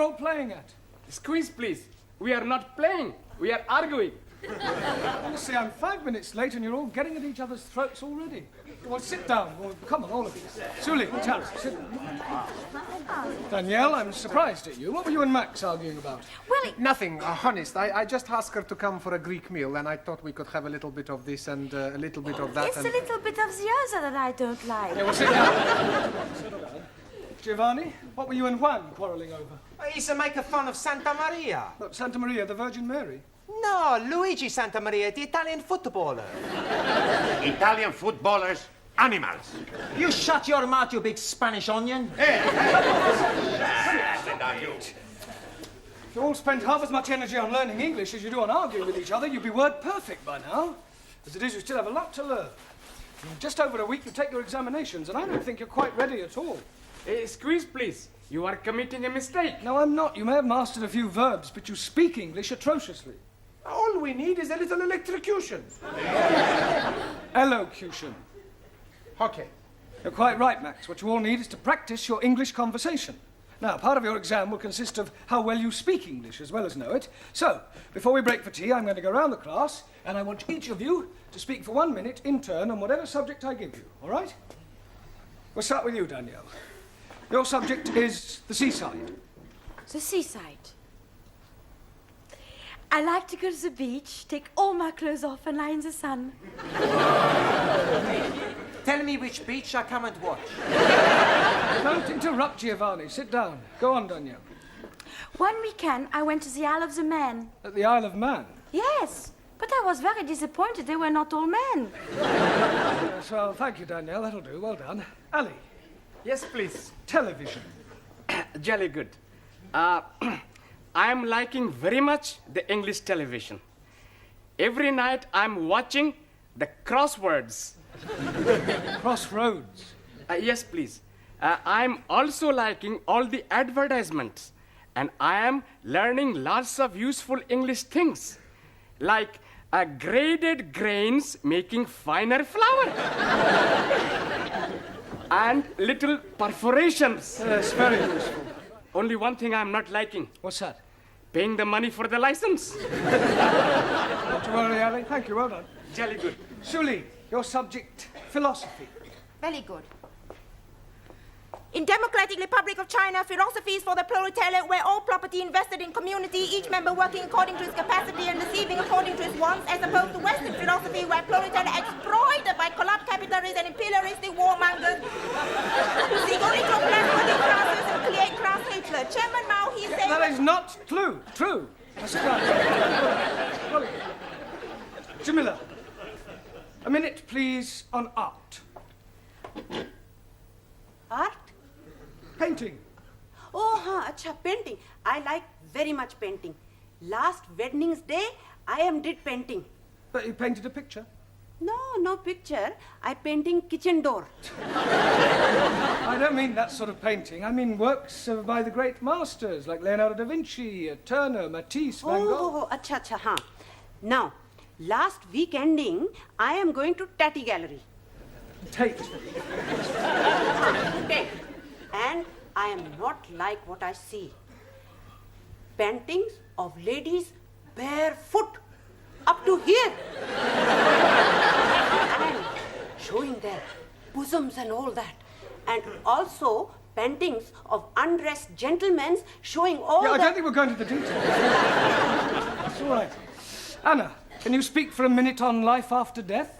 you're all playing at? Squeeze, please. We are not playing. We are arguing. Honestly, I'm 5 minutes late and you're all getting at each other's throats already. Well, sit down. Well, come on, all of you. Suli, Tara, sit down. Danielle, I'm surprised at you. What were you and Max arguing about? Well, Nothing, honest. I just asked her to come for a Greek meal, and I thought we could have a little bit of this and a little bit of that. it's a little bit of the other that I don't like. Yeah, well, sit down. Sit down. Giovanni, what were you and Juan quarrelling over? He's a maker fun of Santa Maria. Look, Santa Maria, the Virgin Mary. No, Luigi Santa Maria, the Italian footballer. Italian footballers, animals. You shut your mouth, you big Spanish onion. If you all spent half as much energy on learning English as you do on arguing with each other, you'd be word perfect by now. As it is, you still have a lot to learn. In just over a week, you take your examinations, and I don't think you're quite ready at all. Squeeze, please. You are committing a mistake. No, I'm not. You may have mastered a few verbs, but you speak English atrociously. All we need is a little electrocution. Elocution. Okay. You're quite right, Max. What you all need is to practice your English conversation. Now, part of your exam will consist of how well you speak English as well as know it. So, before we break for tea, I'm going to go round the class, and I want each of you to speak for 1 minute in turn on whatever subject I give you, all right? We'll start with you, Danielle. Your subject is the seaside. The seaside. I like to go to the beach, take all my clothes off and lie in the sun. Tell me which beach I come and watch. Don't interrupt, Giovanni. Sit down. Go on, Danielle. One weekend, I went to the Isle of the Man. At the Isle of Man. Yes, but I was very disappointed they were not all men. Yes, well, thank you, Danielle. That'll do. Well done. Ali, Yes, please. television. Jolly good. I'm liking very much the English television. Every night I'm watching the crosswords. Crossroads. Yes, please. I'm also liking all the advertisements. And I am learning lots of useful English things. Like graded grains making finer flour. And little perforations. Yes, very useful. Only one thing I'm not liking. What's that? Paying the money for the license. Not to worry, Ali. Thank you. Well done. Jolly good. Suli, your subject, philosophy. Very good. In Democratic Republic of China, philosophy is for the proletariat, where all property invested in community, each member working according to his capacity and receiving according to his wants, as opposed to Western philosophy, where proletariat exploited by corrupt capitalists and imperialistic warmongers who seek only to oppress working classes and create class hatred. Chairman Mao, he said... That is not true. Now sit down. Well, Jamila, a minute, please, on art. Art? Painting. Oh, acha, painting. I like very much painting. Last Wednesday's day, I did painting. But you painted a picture. No picture. I painting kitchen door. I don't mean that sort of painting. I mean works by the great masters like Leonardo da Vinci, Turner, Matisse, Van Gogh. Oh, acha, huh. Now, last week ending, I am going to Tatty Gallery. Tate. Tate. And I am not like what I see. Paintings of ladies barefoot up to here. And showing their bosoms and all that. And also paintings of undressed gentlemen showing all I that... don't think we're going to the details. It's all right. Anna, can you speak for a minute on life after death?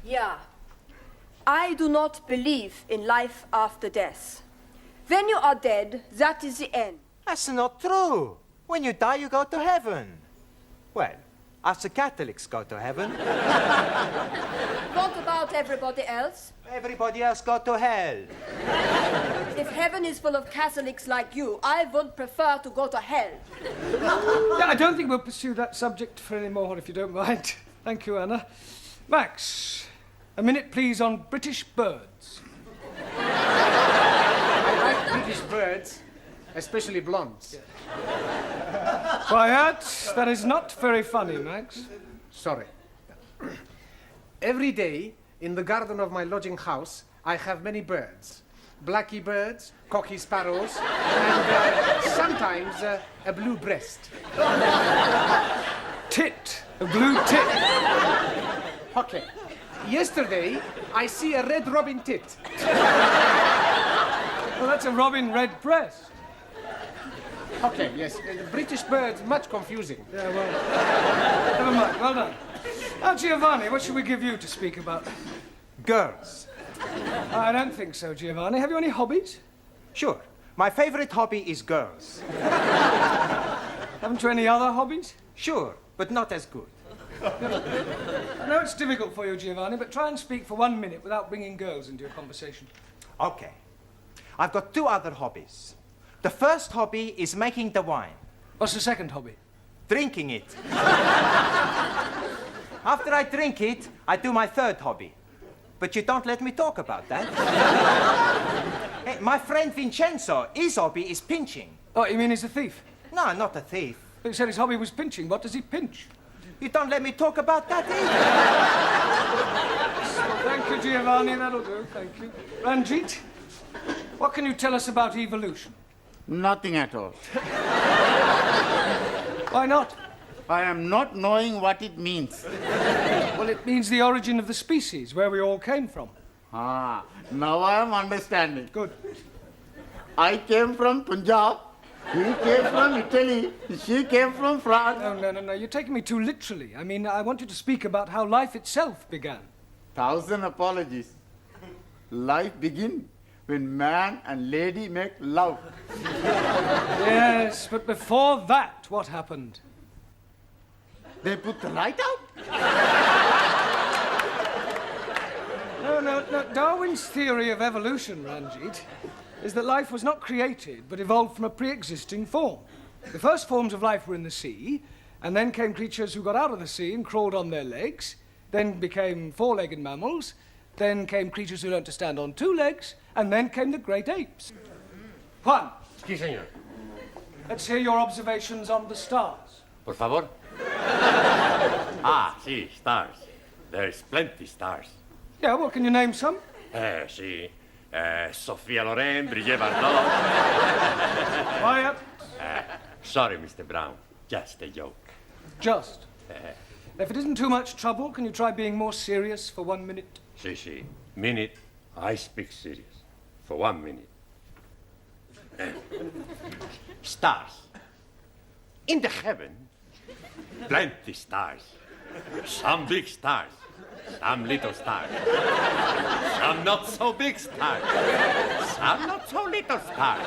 Yeah. I do not believe in life after death. When you are dead, that is the end. That's not true. When you die, you go to heaven. Well, us the Catholics go to heaven. What about everybody else? Everybody else go to hell. If heaven is full of Catholics like you, I would prefer to go to hell. Yeah, I don't think we'll pursue that subject for any more, if you don't mind. Thank you, Anna. Max, a minute, please, on British birds. I like British birds, especially blondes. Quiet. That is not very funny, Max. Sorry. Every day, in the garden of my lodging house, I have many birds. blacky birds, cocky sparrows, and sometimes a blue breast. Tit. A blue tit. Okay. Yesterday, I see a red robin tit. Well, that's a robin redbreast. Okay, yes. The British birds, much confusing. Yeah, well, never mind. Well done. Now, Giovanni, what should we give you to speak about? Girls. I don't think so, Giovanni. Have you any hobbies? Sure. My favorite hobby is girls. Haven't you any other hobbies? Sure, but not as good. I know it's difficult for you, Giovanni, but try and speak for 1 minute without bringing girls into your conversation. Okay. I've got 2 other hobbies. The first hobby is making the wine. What's the second hobby? Drinking it. After I drink it, I do my third hobby. But you don't let me talk about that. Hey, my friend Vincenzo, his hobby is pinching. Oh, you mean he's a thief? No, not a thief. But you said his hobby was pinching. What does he pinch? You don't let me talk about that either. Thank you, Giovanni. That'll do. Thank you. Ranjit, what can you tell us about evolution? Nothing at all. Why not? I am not knowing what it means. Well, it means the origin of the species, where we all came from. Ah, now I am understanding. Good. I came from Punjab. He came from Italy. She came from France. No. You're taking me too literally. I mean, I want you to speak about how life itself began. 1,000 apologies. Life begins when man and lady make love. Yes, but before that, what happened? They put the light out. No. Darwin's theory of evolution, Ranjit, is that life was not created, but evolved from a pre-existing form. The first forms of life were in the sea, and then came creatures who got out of the sea and crawled on their legs, then became 4-legged mammals, then came creatures who learned to stand on 2 legs, and then came the great apes. Juan, Sí, señor. let's hear your observations on the stars. Por favor. Sí, stars. There's plenty stars. Yeah, well, can you name some? Sí. Sophia Loren, Brigitte Bardot. Quiet. Sorry, Mr. Brown. Just a joke. Just. If it isn't too much trouble, can you try being more serious for 1 minute? Sí. Minute. I speak serious. For 1 minute. Stars. In the heaven, plenty stars. Some big stars. Some little stars. Some not so big stars. Some not so little stars.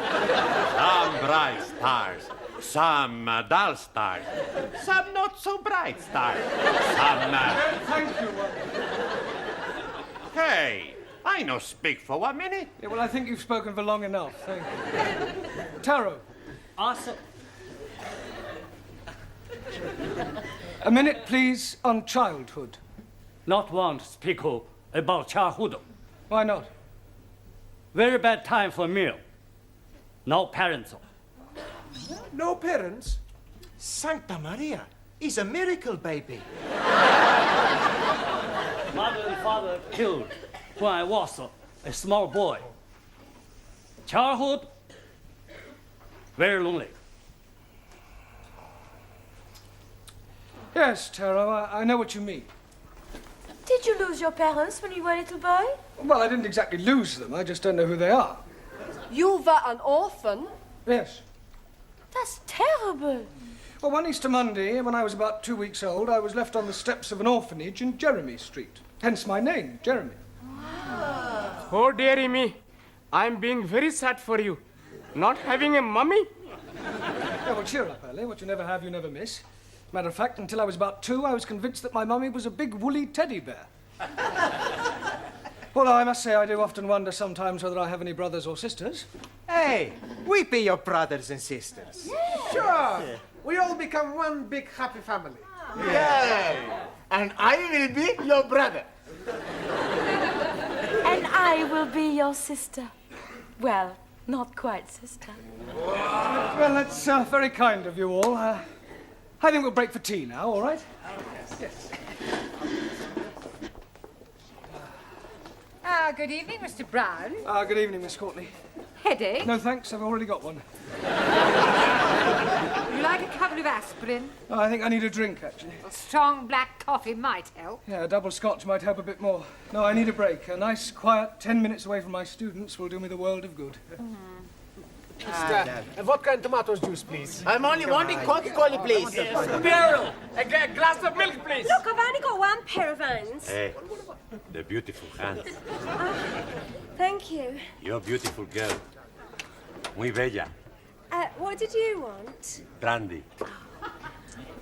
Some bright stars. Some dull stars. Some not so bright stars. Some... Thank you. Hey, I no speak for 1 minute. Yeah, well, I think you've spoken for long enough. Thank you. Taro. Awesome. A minute, please, on childhood. Not want to speak about childhood. Why not? Very bad time for meal. No parents. No parents? Santa Maria, he's a miracle baby. Mother and father killed when I was a small boy. Childhood, very lonely. Yes, Taro, I know what you mean. Did you lose your parents when you were a little boy? Well, I didn't exactly lose them. I just don't know who they are. You were an orphan? Yes. That's terrible. Well, one Easter Monday, when I was about 2 weeks old, I was left on the steps of an orphanage in Jeremy Street. Hence my name, Jeremy. Oh, dearie me. I'm being very sad for you. Not having a mummy? Yeah, well, cheer up, Ellie. What you never have, you never miss. Matter of fact, until I was about 2, I was convinced that my mummy was a big woolly teddy bear. Although I must say I do often wonder sometimes whether I have any brothers or sisters. Hey, we be your brothers and sisters. Sure. Yeah. We all become one big happy family. Yeah. And I will be your brother. And I will be your sister. Well, not quite sister. Well, that's very kind of you all. I think we'll break for tea now, all right? Ah, good evening, Mr. Brown. Good evening, Miss Courtney. Headache? No, thanks. I've already got one. Would you like a couple of aspirin? Oh, I think I need a drink, actually. A strong black coffee might help. Yeah, a double scotch might help a bit more. No, I need a break. A nice, quiet 10 minutes away from my students will do me the world of good. Vodka and tomato juice, please. I'm only wanting Coca-Cola, please. Beryl, a glass of milk, please. Look, I've only got one pair of hands. Hey, the beautiful hands. Thank you. You're a beautiful girl. Muy bella. What did you want? Brandy.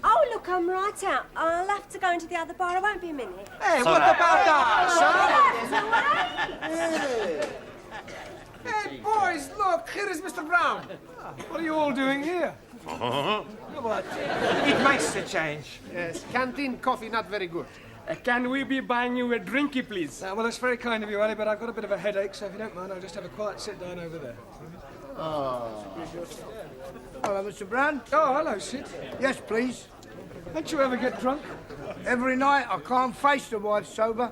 Oh, look, I'm right out. I'll have to go into the other bar. I won't be a minute. Hey, what about that, Hey, boys, look, here is Mr. Brown. What are you all doing here? It makes a change. Yes, canteen coffee not very good. Can we be buying you a drinky, please? Well, that's very kind of you, Ali, but I've got a bit of a headache, so if you don't mind, I'll just have a quiet sit down over there. Hello, Mr. Brown. Oh, hello, Sid. Yes, please. Don't you ever get drunk? Every night. I can't face the wife sober.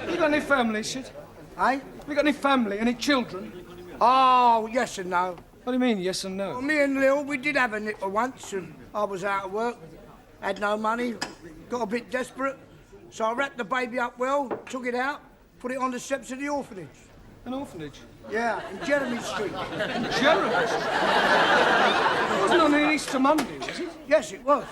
You got any family, Sid? Eh? You got any family, any children? Oh, yes and no. What do you mean, yes and no? Well, me and Lil, we did have a nipper once, and I was out of work, had no money, got a bit desperate, so I wrapped the baby up well, took it out, put it on the steps of the orphanage. An orphanage? Yeah, in Jeremy Street. Jeremy Street? It wasn't on an Easter Monday, was it? Yes, it was.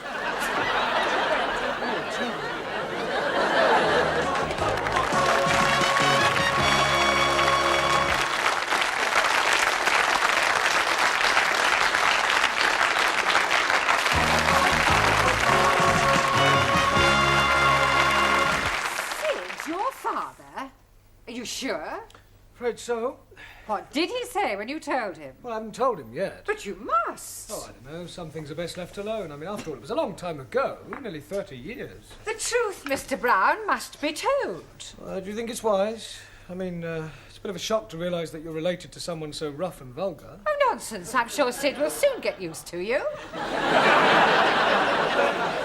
Are you sure? Afraid so. What did he say when you told him? Well, I haven't told him yet. But you must. Oh, I don't know. Some things are best left alone. I mean, after all, it was a long time ago. Nearly 30 years. The truth, Mr. Brown, must be told. Do you think it's wise? I mean, it's a bit of a shock to realise that you're related to someone so rough and vulgar. Oh, nonsense. I'm sure Sid will soon get used to you.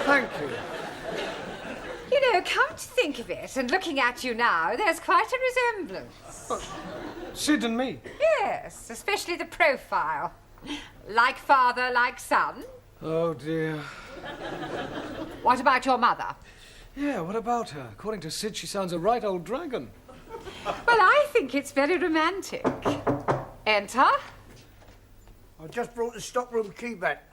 Thank you. You know, come to think of it, and looking at you now, there's quite a resemblance. Sid and me? Yes, especially the profile. Like father, like son. Oh, dear. What about your mother? Yeah, what about her? According to Sid, she sounds a right old dragon. Well, I think it's very romantic. Enter. I just brought the stockroom key back.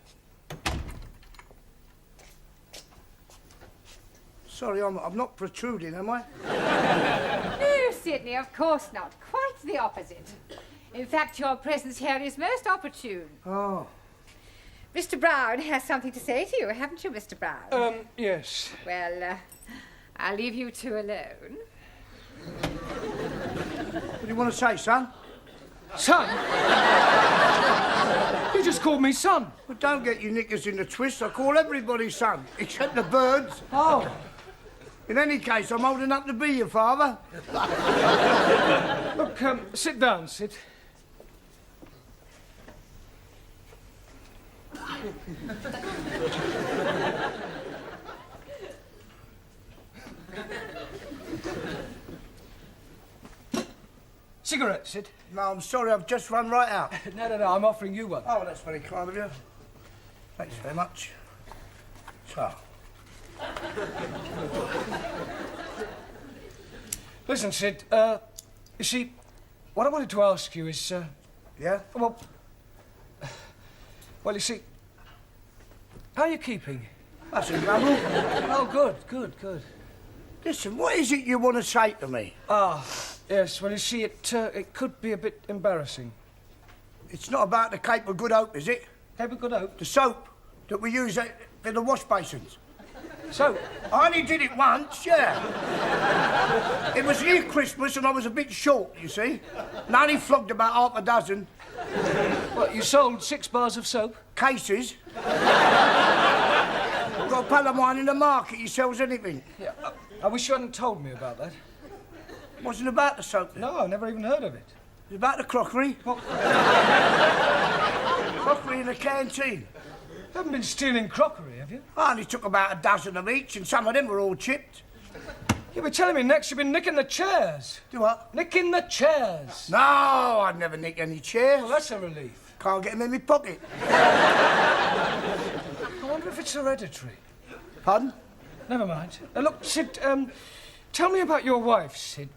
Sorry, I'm not protruding, am I? No, Sidney, of course not. Quite the opposite. In fact, your presence here is most opportune. Oh. Mr. Brown has something to say to you, haven't you, Mr. Brown? Yes. Well, I'll leave you two alone. What do you want to say, son? Son? You just called me son. Well, don't get you knickers in the twist. I call everybody son, except the birds. Oh. In any case, I'm old enough to be your father. Look, sit down, Sid. Cigarette, Sid? No, I'm sorry, I've just run right out. No, I'm offering you one. Oh, that's very kind of you. Thanks very much. So. Listen, Sid, you see, what I wanted to ask you is, Yeah? well, you see, how are you keeping? That's a trouble. Oh, good. Listen, what is it you want to say to me? Yes, well, you see, it could be a bit embarrassing. It's not about the Cape of Good Hope, is it? Cape of Good Hope? The soap that we use for the wash basins. So, I only did it once, yeah. It was near Christmas and I was a bit short, you see. And I only flogged about half a dozen. what, you sold 6 bars of soap? Cases. I've got a pal of mine in the market, he sells anything. Yeah, I wish you hadn't told me about that. It wasn't about the soap then. No, I never even heard of it. It was about the crockery. What? Crockery in the canteen. You haven't been stealing crockery, have you? I only took about a dozen of each and some of them were all chipped. You'll be telling me next you've been nicking the chairs. Do what? Nicking the chairs. No, I'd never nick any chairs. Well, that's a relief. Can't get them in my pocket. I wonder if it's hereditary. Pardon? Never mind. Look, Sid, tell me about your wife, Sid.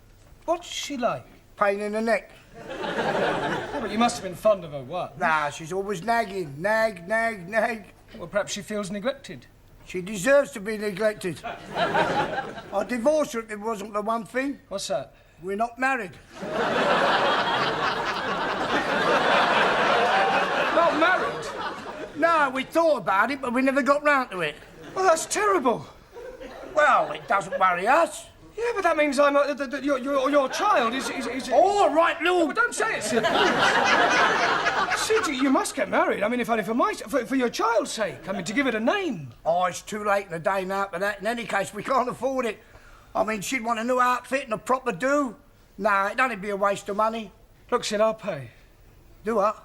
What's she like? Pain in the neck. Yeah, but you must have been fond of her, what? Nah, she's always nagging. Nag, nag, nag. Well, perhaps she feels neglected. She deserves to be neglected. I'd divorce her if it wasn't the one thing. What's that? We're not married. Not married? No, we thought about it, but we never got round to it. Well, that's terrible. Well, it doesn't worry us. Yeah, but that means I'm your child is. All right, Lou. But don't say it, Sid. Sid, you must get married. I mean, if only for your child's sake. I mean, to give it a name. Oh, it's too late in the day now for that. In any case, we can't afford it. I mean, she'd want a new outfit and a proper do. Nah, it'd only be a waste of money. Look, Sid, I'll pay. Do what?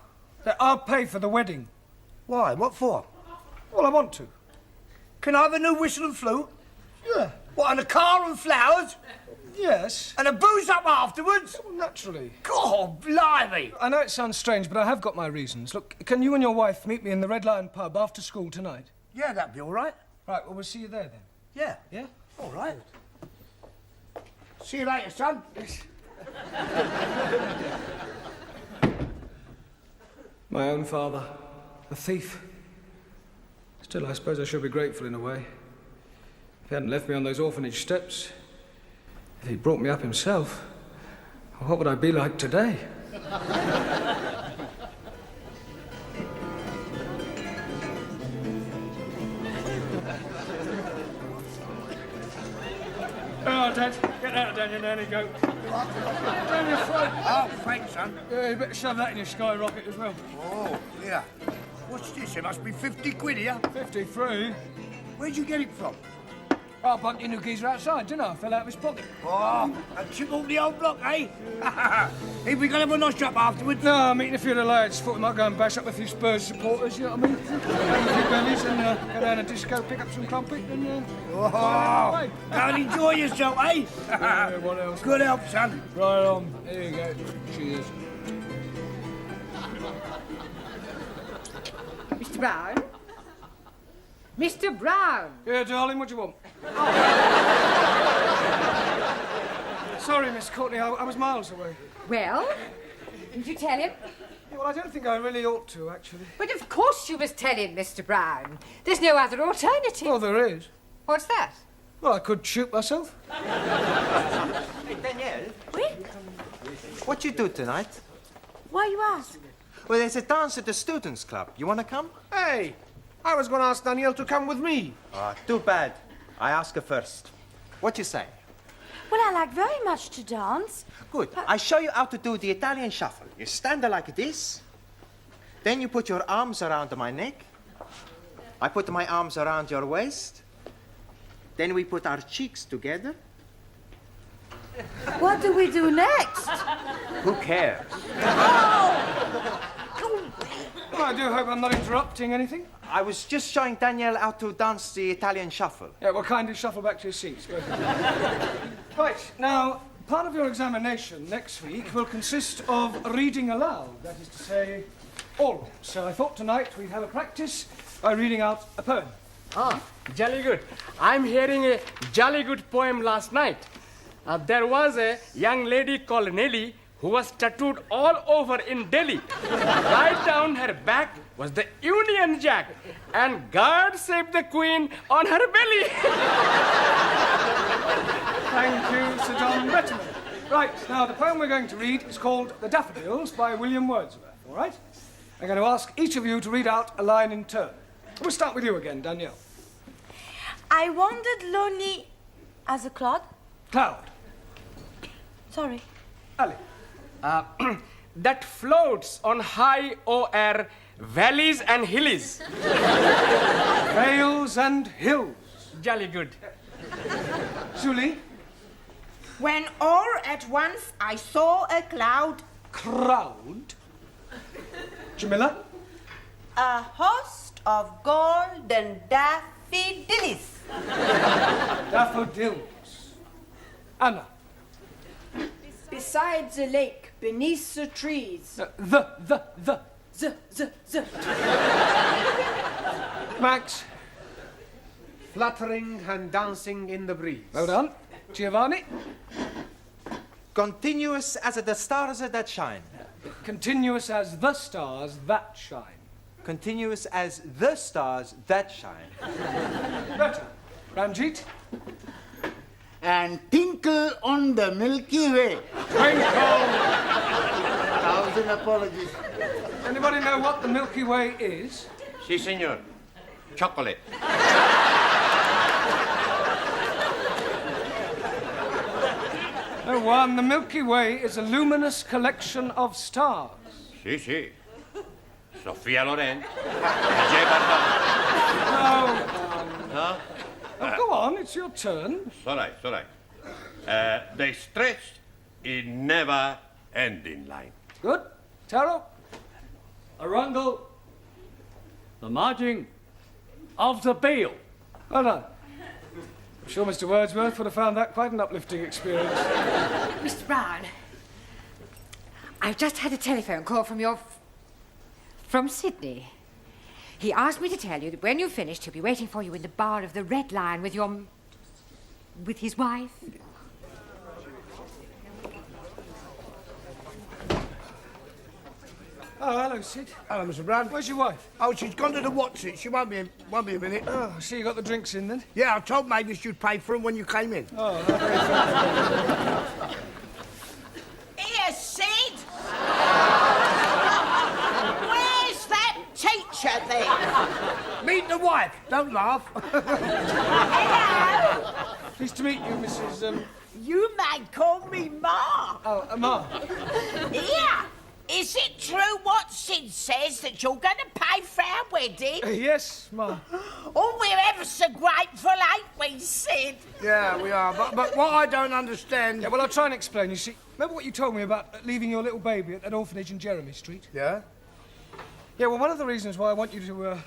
I'll pay for the wedding. Why? What for? Well, I want to. Can I have a new whistle and flute? Yeah. What, and a car and flowers? Yes. And a booze up afterwards? Well, naturally. God, blimey. I know it sounds strange, but I have got my reasons. Look, can you and your wife meet me in the Red Lion pub after school tonight? Yeah, that'd be all right. Right, well, we'll see you there then. Yeah. Yeah? All right. See you later, son. My own father, a thief. Still, I suppose I should be grateful in a way. If he hadn't left me on those orphanage steps, if he'd brought me up himself, what would I be like today? Oh, Dad, get out down your nanny goat. Down your throat. Oh, thanks, son. Yeah, you better shove that in your skyrocket as well. Oh, yeah. What's this? It must be 50 quid here. 53? Where'd you get it from? I bumped into Qaisar outside, didn't I? Fell out of his pocket. Oh, and chip all the old block, eh? Hey, we gonna have a nosh up afterwards? No, I'm meeting a few of the lads. Thought we might go and bash up a few Spurs supporters, you know what I mean? Have a few bellies and go down a disco, pick up some crumpet and... Oh, go and enjoy yourself, eh? Yeah, what else? Good help, son. Right on. There you go. Cheers. Mr. Brown? Mr. Brown! Yeah, darling, what do you want? Sorry, Miss Courtney, I was miles away. Well, did you tell him? Yeah, well, I don't think I really ought to, actually. But of course you must tell him, Mr. Brown. There's no other alternative. Well, there is. What's that? Well, I could shoot myself. Hey, Danielle. Oui? What you do tonight? Why you ask? Well, there's a dance at the students' club. You want to come? Hey, I was going to ask Danielle to come with me. Ah, too bad. I ask her first. What you say? Well, I like very much to dance. Good. I show you how to do the Italian shuffle. You stand there like this. Then you put your arms around my neck. I put my arms around your waist. Then we put our cheeks together. What do we do next? Who cares? Well, I do hope I'm not interrupting anything. I was just showing Danielle how to dance the Italian shuffle. Yeah, well, kindly shuffle back to your seats. Go ahead. Right, now, part of your examination next week will consist of reading aloud. That is to say, all. So I thought tonight we'd have a practice by reading out a poem. Ah, jolly good. I'm hearing a jolly good poem last night. There was a young lady called Nelly who was tattooed all over in Delhi. Right down her back was the Union Jack, and God save the Queen on her belly. Thank you, Sir John Betterman. Right, now the poem we're going to read is called The Daffodils by William Wordsworth, all right? I'm going to ask each of you to read out a line in turn. We'll start with you again, Danielle. I wandered lonely as a cloud. Cloud. Sorry. Ali. That floats on high o'er valleys and hills. Vales and hills. Jolly good. Julie. When all at once I saw a cloud. Crowd. Jamila. A host of golden daffodils. Daffodils. Anna. Beside the lake, beneath the trees. The. Z. Max. Fluttering and dancing in the breeze. Well done. Giovanni. Continuous as the stars that shine. Continuous as the stars that shine. Continuous as the stars that shine. Better. Ranjit. And tinkle on the Milky Way. Twinkle. 1,000 apologies. Anybody know what the Milky Way is? Si, senor. Chocolate. No one. The Milky Way is a luminous collection of stars. Si, si. Sofia Loren. No. Oh, go on, it's your turn. It's all right, it's all right. They stretch in never-ending line. Good. Taro. Arundel, the margin of the bill. Well done. I'm sure Mr. Wordsworth would have found that quite an uplifting experience. Mr. Brown, I've just had a telephone call from Sydney. He asked me to tell you that when you've finished, he'll be waiting for you in the bar of the Red Lion with his wife. Oh, hello, Sid. Hello, Mr. Brown. Where's your wife? Oh, she's gone to the Watson. She won't be a minute. Oh, I see you got the drinks in then. Yeah, I told Mavis you'd pay for them when you came in. Oh, Here, Sid! Where's that teacher then? Meet the wife. Don't laugh. Hello! Pleased to meet you, Mrs. You may call me Ma. Oh, Ma. Here! Is it true what Sid says that you're going to pay for our wedding? Yes, Ma. Oh, we're ever so grateful, ain't we, Sid? Yeah, we are. But what I don't understand... Yeah, well, I'll try and explain. You see, remember what you told me about leaving your little baby at that orphanage in Jeremy Street? Yeah? Yeah, well, one of the reasons why I want you to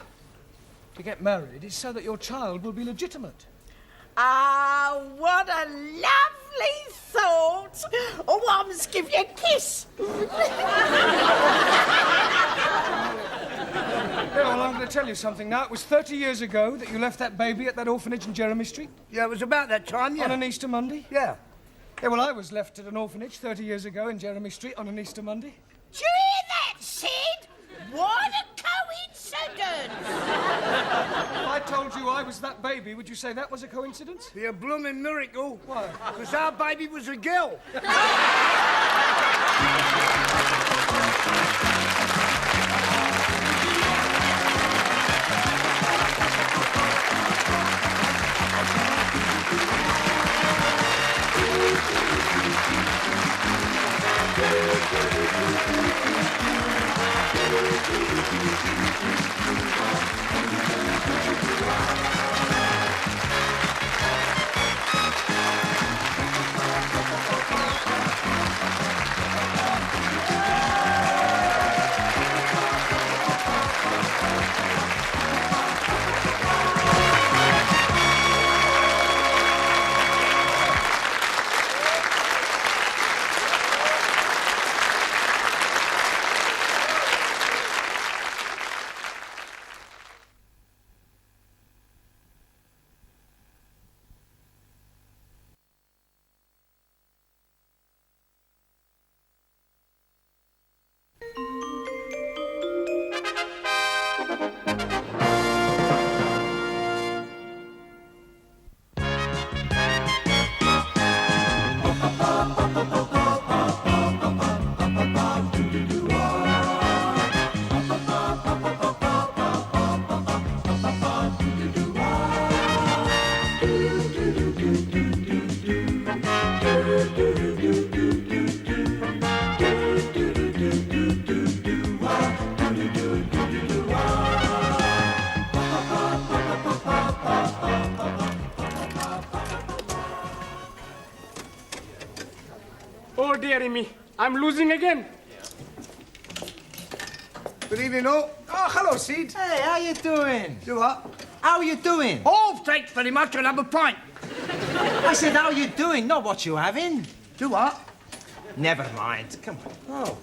get married is so that your child will be legitimate. Ah, what a lovely thought. Oh, I must give you a kiss. Yeah, well, I'm going to tell you something now. It was 30 years ago that you left that baby at that orphanage in Jeremy Street. Yeah, it was about that time, yeah. On an Easter Monday? Yeah. Yeah, well, I was left at an orphanage 30 years ago in Jeremy Street on an Easter Monday. Do you hear that, Sid? What a coincidence! If I told you I was that baby, would you say that was a coincidence? Be a blooming miracle. Why? Because our baby was a girl. Oh, dearie me. I'm losing again. Good evening, all. Oh, hello, Sid. Hey, how you doing? You what? How you doing? Oh, thanks very much. I'll have a pint. I said, how you doing, not what you having. Do what? Never mind. Come on. Oh.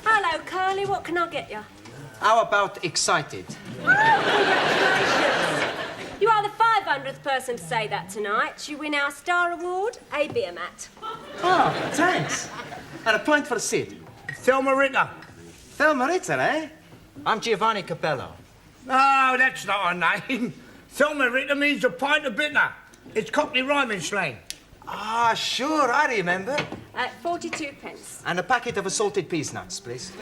Hello, Curly. What can I get you? How about excited? Congratulations. You are the 500th person to say that tonight. You win our Star Award, a beer mat. Oh, thanks. And a pint for Sid. Thelma Ritter. Thelma Ritter, eh? I'm Giovanni Capello. No, that's not her name. Thelma Ritter means a pint of bitter. It's Cockney rhyming slang. Ah, sure, I remember. 42 pence. And a packet of assorted peas nuts, please.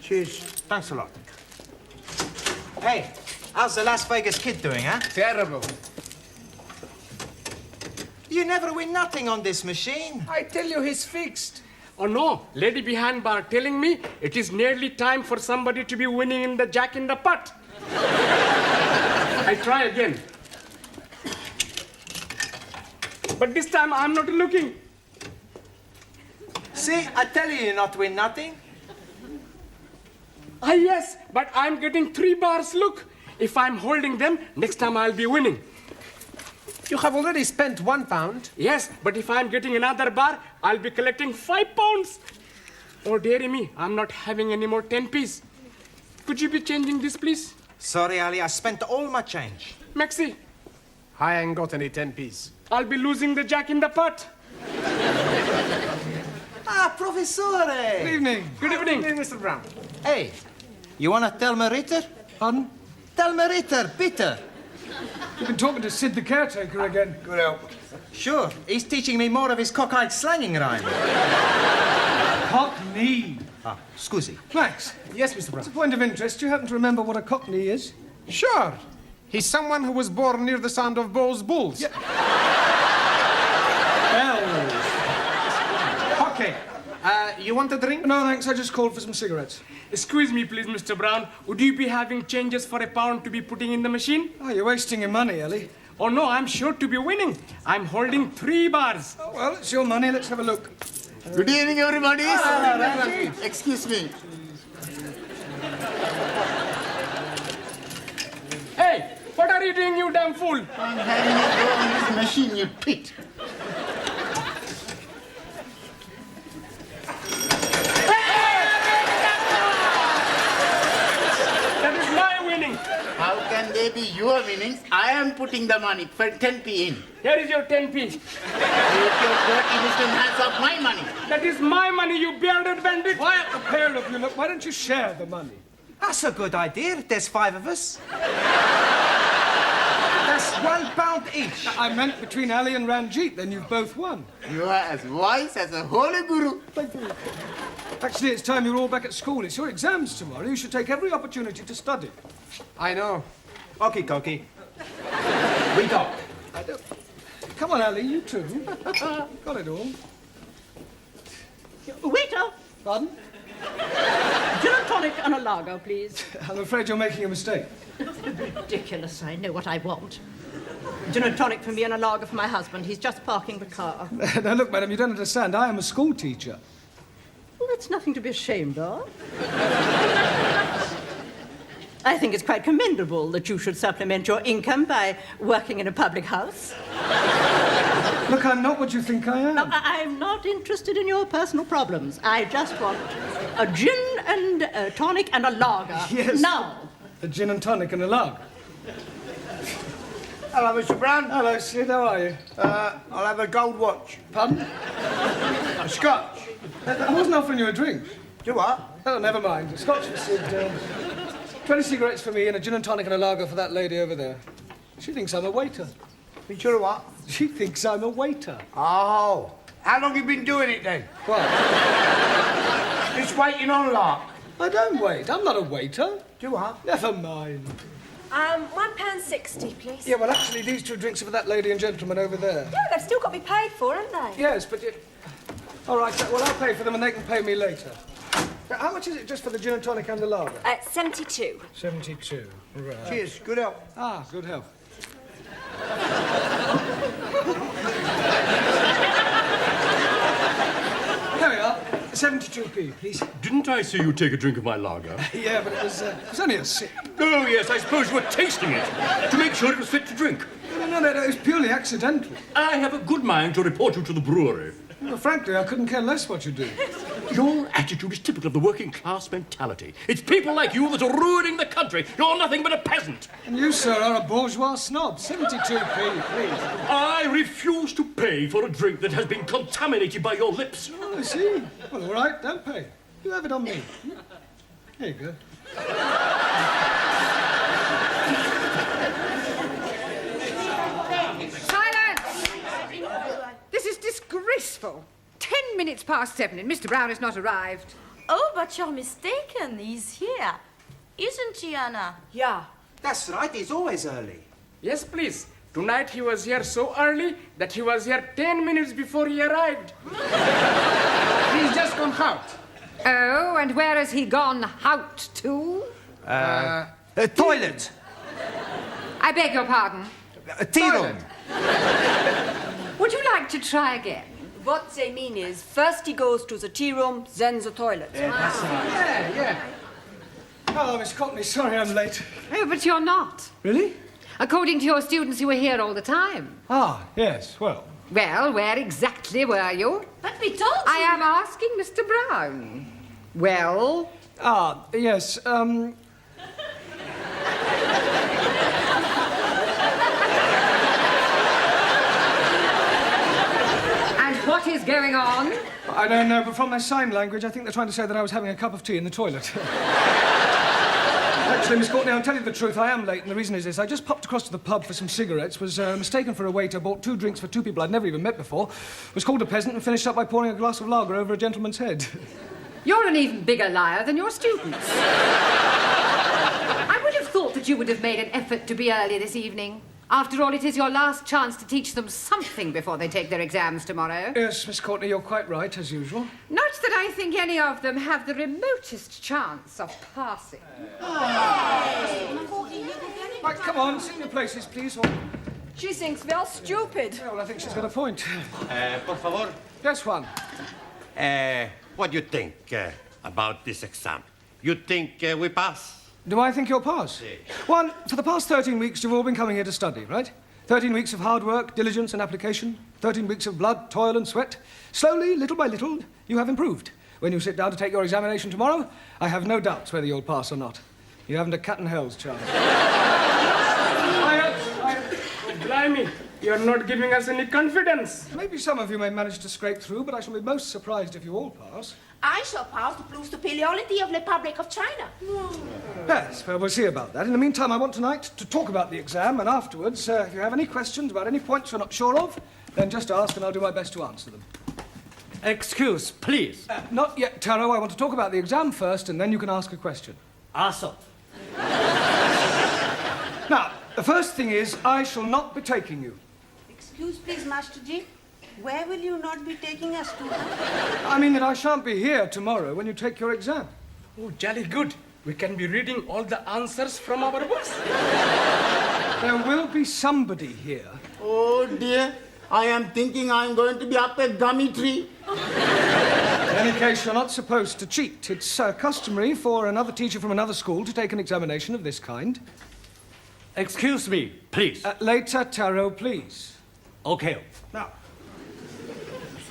Cheers. Thanks a lot. Hey, how's the Las Vegas kid doing, huh? Terrible. You never win nothing on this machine. I tell you, he's fixed. Oh no, lady behind bar telling me it is nearly time for somebody to be winning in the Jack in the Pot. I try again. But this time I'm not looking. See, I tell you not win nothing. Ah, yes, but I'm getting 3 bars. Look, if I'm holding them, next time I'll be winning. You have already spent £1. Yes, but if I'm getting another bar, I'll be collecting £5. Oh, dearie me, I'm not having any more 10p's. Could you be changing this, please? Sorry, Ali, I spent all my change. Maxi, I ain't got any 10p's. I'll be losing the Jack in the Pot. Ah, Professore! Good evening. Good evening. Good evening, Mr. Brown. Hey, you want a Thelma Ritter? Pardon? Thelma Ritter, bitter. You've been talking to Sid the caretaker again. Good help. Sure, he's teaching me more of his cockeyed slanging rhyme. Cockney. Ah, scusi. Max, Yes, Mr. Brown. as a point of interest, do you happen to remember what a cockney is? Sure. He's someone who was born near the sound of Bow's bulls. Yeah. Bells. Okay. You want a drink? No, thanks. I just called for some cigarettes. Excuse me, please, Mr. Brown. Would you be having changes for £1 to be putting in the machine? Oh, you're wasting your money, Ellie. Oh, no, I'm sure to be winning. I'm holding 3 bars. Oh, well, it's your money. Let's have a look. Good evening, everybody. Excuse me. Hey, what are you doing, you damn fool? I'm having a go on this machine, you twit. That is my winning. How can they be your winnings? I am putting the money for 10p in. Here is your 10p. Take your dirty little hands off my money. That is my money, you bearded bandit. Quiet, the pair of you. Look, why don't you share the money? That's a good idea. There's 5 of us. That's £1 each. I meant between Ali and Ranjit, then you've both won. You are as wise as a holy guru. Thank you. Actually, it's time you're all back at school. It's your exams tomorrow. You should take every opportunity to study. I know. Okie dokie. We go. I don't... Come on, Ali, you too. Got it all. Waiter, Pardon? gin and tonic and a lager, please. I'm afraid you're making a mistake. Ridiculous, I know what I want. Gin and tonic for me and a lager for my husband. He's just parking the car. Now, look, madam, you don't understand. I am a school teacher. Well, that's nothing to be ashamed of. I think it's quite commendable that you should supplement your income by working in a public house. Look, I'm not what you think I am. No, I'm not interested in your personal problems. I just want a gin and a tonic and a lager. Yes. Now. A gin and tonic and a lager. Hello, Mr. Brown. Hello, Sid. How are you? I'll have a gold watch. Pardon? A scotch. I wasn't offering you a drink. Do what? Oh, never mind. A scotch for Sid. 20 cigarettes for me and a gin and tonic and a lager for that lady over there. She thinks I'm a waiter. You sure of what? She thinks I'm a waiter. Oh. How long you been doing it then? What? Just waiting on lark. I don't wait. I'm not a waiter. Do what? Never mind. £1.60, please. Yeah, well, actually, these 2 drinks are for that lady and gentleman over there. Yeah, they've still got to be paid for, haven't they? Yes, but you... All right, well, I'll pay for them and they can pay me later. Now, how much is it just for the gin and tonic and the lager? 72. 72. Right. Cheers. Good help. Ah, good health. There we are. 72 2p, please. Didn't I see you take a drink of my lager? Yeah, but it was only a sip. Oh, yes, I suppose you were tasting it to make sure it was fit to drink. No, it was purely accidental. I have a good mind to report you to the brewery. Well, frankly, I couldn't care less what you do. Your attitude is typical of the working class mentality. It's people like you that are ruining the country. You're nothing but a peasant. And you, sir, are a bourgeois snob. 72p, please. I refuse to pay for a drink that has been contaminated by your lips. Oh, I see. Well, all right, don't pay. You have it on me. Here you go. This is disgraceful. 10 minutes past 7 and Mr. Brown has not arrived. Oh, but you're mistaken. He's here. Isn't he, Anna? Yeah. That's right, he's always early. Yes, please. Tonight he was here so early that he was here 10 minutes before he arrived. He's just gone out. Oh, and where has he gone out to? Toilet. I beg your pardon. Tea room. Would you like to try again? What they mean is, first he goes to the tea room, then the toilet. Yeah. Hello, Miss Courtney. Sorry I'm late. Oh, but you're not. Really? According to your students, you were here all the time. Ah, yes, well. Well, where exactly were you? But we told you. I am asking Mr. Brown. Well? Ah, yes, What is going on? I don't know, but from their sign language, I think they're trying to say that I was having a cup of tea in the toilet. Actually, Miss Courtney, I'll tell you the truth, I am late, and the reason is this. I just popped across to the pub for some cigarettes, was mistaken for a waiter, bought 2 drinks for 2 people I'd never even met before, was called a peasant, and finished up by pouring a glass of lager over a gentleman's head. You're an even bigger liar than your students. I would have thought that you would have made an effort to be early this evening. After all, it is your last chance to teach them something before they take their exams tomorrow. Yes, Miss Courtney, you're quite right, as usual. Not that I think any of them have the remotest chance of passing. Right, come on, sit in your places, please. Or... She thinks we're stupid. Yeah, well, I think she's got a point. Por favor. Yes, Juan. What do you think about this exam? You think we pass? Do I think you'll pass? Yes. Juan, for the past 13 weeks, you've all been coming here to study, right? 13 weeks of hard work, diligence and application. 13 weeks of blood, toil and sweat. Slowly, little by little, you have improved. When you sit down to take your examination tomorrow, I have no doubts whether you'll pass or not. You haven't a cat in hell's chance. Blimey, you're not giving us any confidence. Maybe some of you may manage to scrape through, but I shall be most surprised if you all pass. I shall pass to prove the superiority of the Republic of China. Yes, well, we'll see about that. In the meantime, I want tonight to talk about the exam, and afterwards, if you have any questions about any points you're not sure of, then just ask and I'll do my best to answer them. Excuse, please. Not yet, Taro. I want to talk about the exam first, and then you can ask a question. Also. Now, the first thing is, I shall not be taking you. Excuse please, Master Ji. Where will you not be taking us to? I mean that I shan't be here tomorrow when you take your exam. Oh, jolly good. We can be reading all the answers from our books. There will be somebody here. Oh dear, I am thinking I'm going to be up a gummy tree. In any case, you're not supposed to cheat. It's customary for another teacher from another school to take an examination of this kind. Excuse me, please. Later, Taro, please. Okay. Now,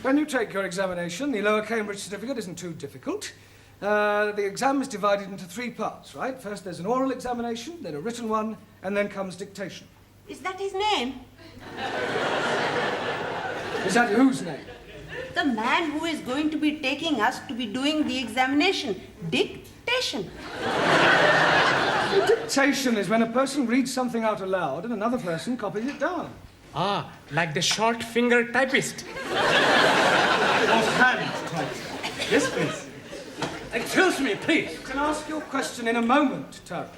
when you take your examination, the lower Cambridge certificate isn't too difficult. The exam is divided into 3 parts, right? First there's an oral examination, then a written one, and then comes dictation. Is that his name? Is that whose name? The man who is going to be taking us to be doing the examination. Dictation. Dictation is when a person reads something out aloud and another person copies it down. Ah, like the short finger typist. Offhand typist. Yes, please. Excuse me, please. You can ask your question in a moment, Taro.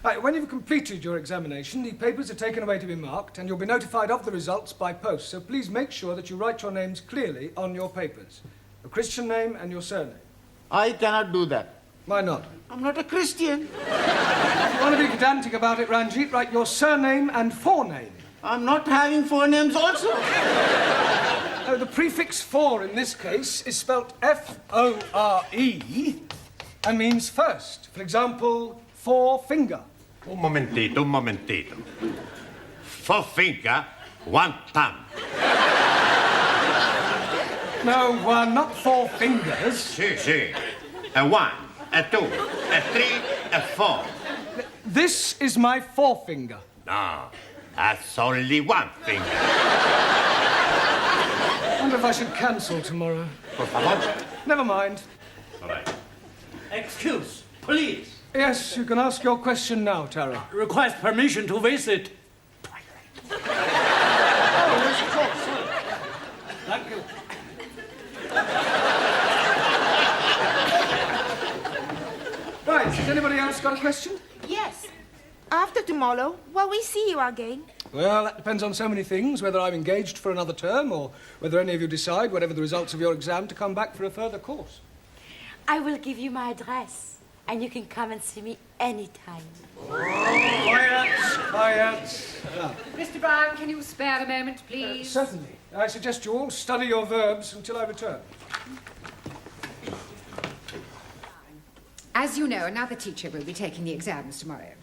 Right, when you've completed your examination, the papers are taken away to be marked, and you'll be notified of the results by post. So please make sure that you write your names clearly on your papers. Your Christian name and your surname. I cannot do that. Why not? I'm not a Christian. If you want to be pedantic about it, Ranjit, write your surname and forename. I'm not having forenames also. The prefix for in this case is spelt F-O-R-E and means first. For example, forefinger. Un momentito. Forefinger, one thumb. No, one, not four fingers. Si. A 1, a 2, a 3, a 4. This is my forefinger. No, that's only one finger. I wonder if I should cancel tomorrow. Por favor. Never mind. All right. Excuse, please. Yes, you can ask your question now, Tara. Request permission to visit. Oh, yes, of course. Sorry. Thank you. Right, has anybody else got a question? Yes. After tomorrow, will we see you again? Well, that depends on so many things, whether I'm engaged for another term or whether any of you decide, whatever the results of your exam, to come back for a further course. I will give you my address, and you can come and see me anytime. Quiet. Mr. Brown, can you spare a moment, please? Certainly. I suggest you all study your verbs until I return. As you know, another teacher will be taking the exams tomorrow.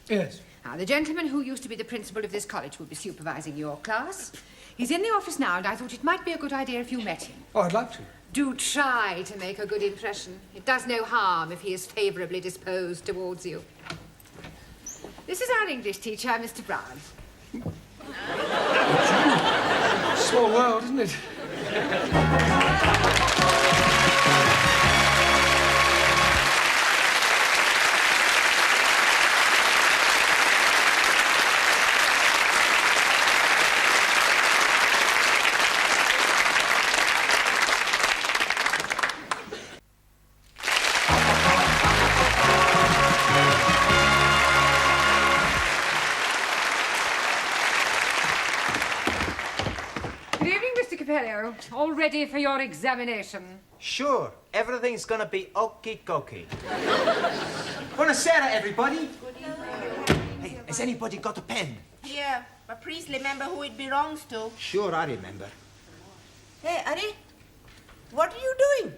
Yes. Now, the gentleman who used to be the principal of this college will be supervising your class. He's in the office now, and I thought it might be a good idea if you met him. Oh, I'd like to. Do try to make a good impression. It does no harm if he is favourably disposed towards you. This is our English teacher, Mr. Brown. Small world, isn't it? All ready for your examination? Sure, everything's gonna be okie-dokie. Buonasera, everybody. Hey, has anybody got a pen? Yeah, but please remember who it belongs to. Sure, I remember. Hey, Ari, what are you doing?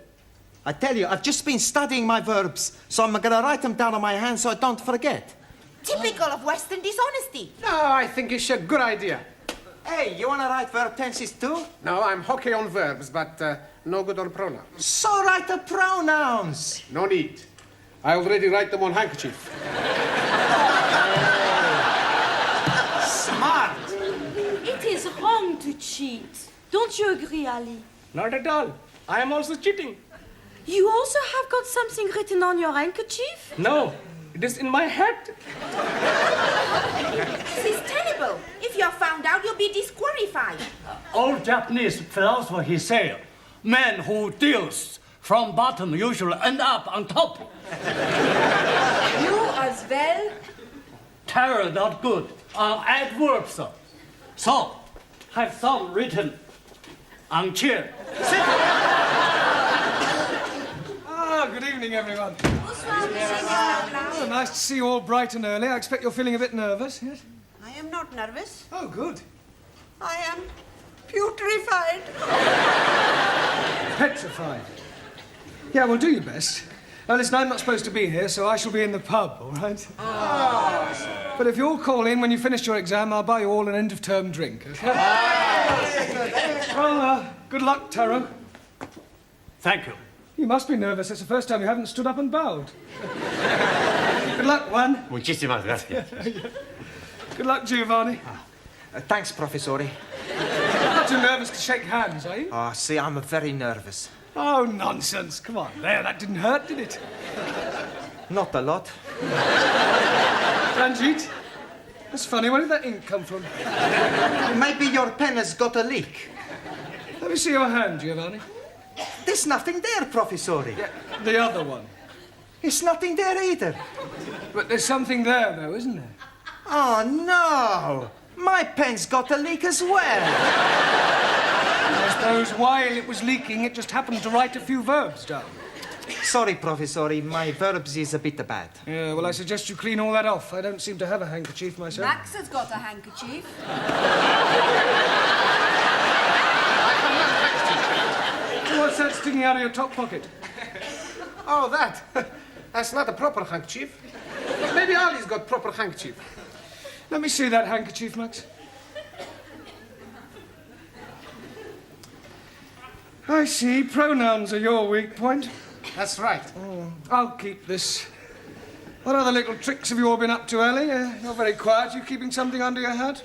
I tell you, I've just been studying my verbs, so I'm gonna write them down on my hand so I don't forget. Typical of Western dishonesty. No, I think it's a good idea. Hey, you wanna write verb tenses too? No, I'm hockey on verbs, but no good on pronouns. So write the pronouns. No need. I already write them on handkerchief. Smart. It is wrong to cheat. Don't you agree, Ali? Not at all. I am also cheating. You also have got something written on your handkerchief? No, it is in my head. This is terrible. If you're found out, you'll be disqualified. Old Japanese philosopher, he said, man who deals from bottom usually end up on top. You as well? Terror not good on adverbs. So, have some written on chair. Sit. Good evening, everyone. Oh, nice to see you all bright and early. I expect you're feeling a bit nervous, yes? I am not nervous. Oh, good. I am putrefied. Petrified. Yeah, well, do your best. Now, listen, I'm not supposed to be here, so I shall be in the pub, all right? Oh. But if you all call in when you finish your exam, I'll buy you all an end-of-term drink, okay? Well, good luck, Taro. Thank you. You must be nervous. It's the first time you haven't stood up and bowed. Good luck, Juan. Muchísimas gracias. Good luck, Giovanni. Thanks, Professore. You're not too nervous to shake hands, are you? Oh, see, I'm very nervous. Oh, nonsense. Come on. There, that didn't hurt, did it? Not a lot. Ranjit, that's funny. Where did that ink come from? Maybe your pen has got a leak. Let me see your hand, Giovanni. There's nothing there, Professore. Yeah, the other one. It's nothing there either. But there's something there, though, isn't there? Oh, no. My pen's got a leak as well. I suppose while it was leaking, it just happened to write a few verbs down. Sorry, Professore, my verbs is a bit bad. Yeah, well, I suggest you clean all that off. I don't seem to have a handkerchief myself. Max has got a handkerchief. sticking out of your top pocket? Oh, that. That's not a proper handkerchief. Maybe Ali's got proper handkerchief. Let me see that handkerchief, Max. I see. Pronouns are your weak point. That's right. I'll keep this. What other little tricks have you all been up to, Ellie? You're very quiet. You keeping something under your hat?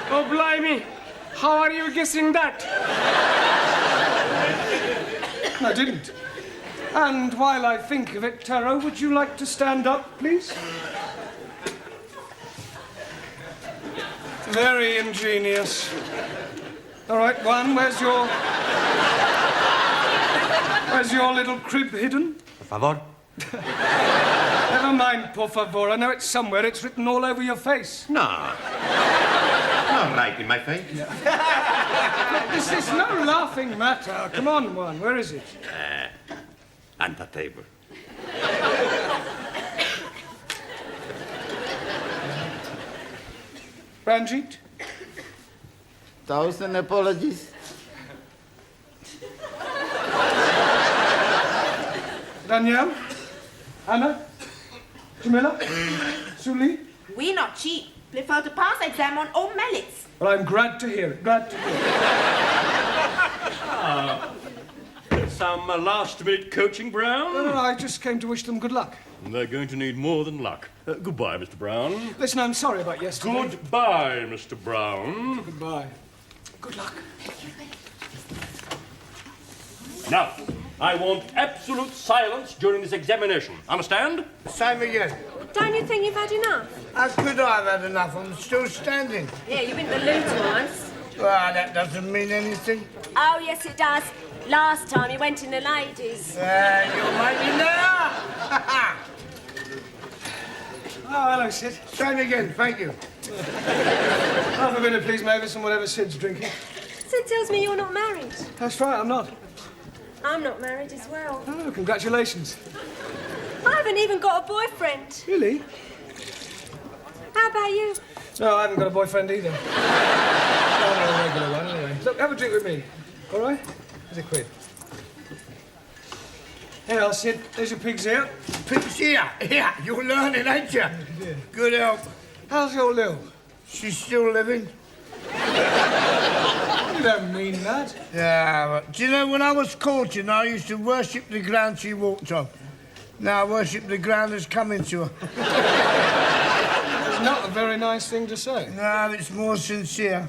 Oh, blimey. How are you guessing that? I didn't. And while I think of it, Taro, would you like to stand up, please? Very ingenious. All right, one, where's your little crib hidden? Por favor. Never mind, por favor. I know it's somewhere. It's written all over your face. No. Not right in my face. Look, this is no laughing matter. Come on, one. Where is it? On the table. Ranjit? 1,000 apologies. Danielle? Anna? Jamila? Suli? We not cheap. Prefer to pass exam on all merits. Well, I'm glad to hear it. Glad to hear it. Some last-minute coaching, Brown? No, I just came to wish them good luck. They're going to need more than luck. Goodbye, Mr. Brown. Listen, I'm sorry about yesterday. Goodbye, Mr. Brown. Goodbye. Good luck. Now, I want absolute silence during this examination. Understand? Same again. Don't you think you've had enough? How could I have had enough? I'm still standing. Yeah, you went to the loo once. Well, that doesn't mean anything. Oh, yes, it does. Last time you went in the ladies. You'll make me now. Oh, hello, Sid. Same again, thank you. Half a minute, please, Mavis, and whatever Sid's drinking. Sid tells me you're not married. That's right, I'm not. I'm not married as well. Oh, congratulations. I haven't even got a boyfriend. Really? How about you? No, I haven't got a boyfriend either. No, a regular one, anyway. Look, have a drink with me. All right? Here's a quid. Here, Sid. There's your pig's ear. Pig's ear? Yeah, you're learning, ain't you? Yeah. Good help. How's your Lil? She's still living. You don't mean that. Yeah, but do you know, when I was courting, I used to worship the ground she walked on. Now I worship the ground that's coming to her. It's not a very nice thing to say. No, it's more sincere.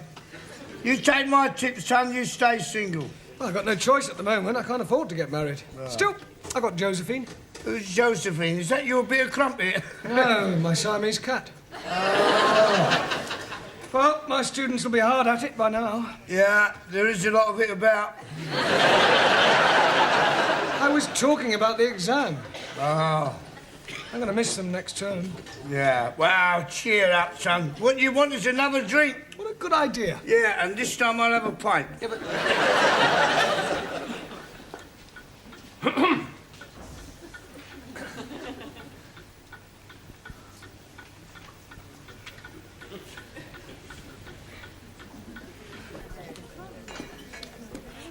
You take my tip, son, you stay single. Well, I've got no choice at the moment. I can't afford to get married. Right. Still, I've got Josephine. Who's Josephine? Is that your bit of crumpet? No, my Siamese cat. Oh. Well, my students will be hard at it by now. Yeah, there is a lot of it about. I was talking about the exam. Oh. I'm going to miss them next term. Yeah, well, cheer up, son. What you want is another drink. What a good idea. Yeah, and this time I'll have a pint. Yeah, but...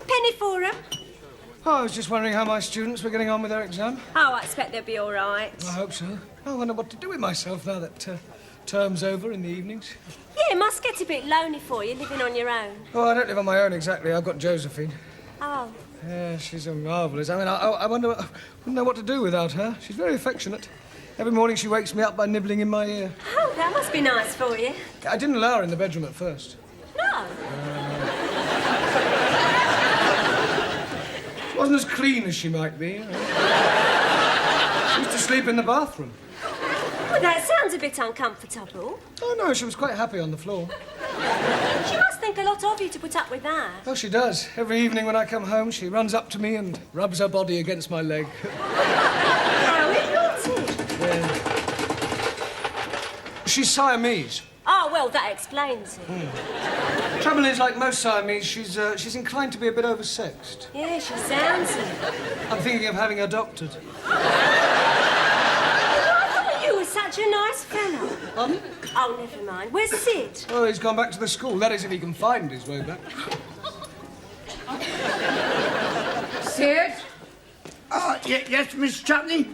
Penny for 'em. Oh, I was just wondering how my students were getting on with their exam. Oh, I expect they'll be all right. I hope so. I wonder what to do with myself now that term's over in the evenings. Yeah, it must get a bit lonely for you, living on your own. Oh, I don't live on my own exactly. I've got Josephine. Oh. Yeah, she's a marvellous. I mean, I wonder, I wouldn't know what to do without her. She's very affectionate. Every morning she wakes me up by nibbling in my ear. Oh, that must be nice for you. I didn't allow her in the bedroom at first. No. She wasn't as clean as she might be. You know. She used to sleep in the bathroom. Well, that sounds a bit uncomfortable. Oh, no, she was quite happy on the floor. She must think a lot of you to put up with that. Oh, she does. Every evening when I come home, she runs up to me and rubs her body against my leg. How naughty. Yeah. She's Siamese. Oh, well, that explains it. Trouble is, like most Siamese, she's inclined to be a bit oversexed. Yeah, she sounds it. I'm thinking of having her doctored. You were such a nice fellow. Pardon? Oh, never mind. Where's Sid? Oh, he's gone back to the school. That is, if he can find his way back. Sid? Yes, Miss Chutney?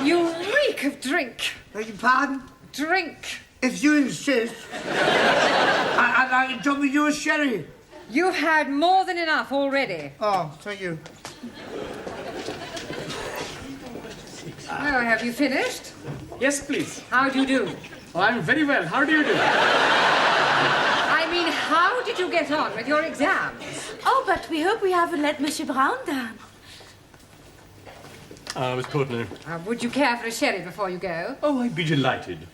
You reek of drink. Beg your pardon? Drink. If you insist. I'd like to drop with you a sherry. You've had more than enough already. Oh, thank you. Oh, have you finished? Yes, please. How do you do? Oh, I'm very well. How do you do? I mean, how did you get on with your exams? Oh, but we hope we haven't let Monsieur Brown down. Miss Courtney. Would you care for a sherry before you go? Oh, I'd be delighted.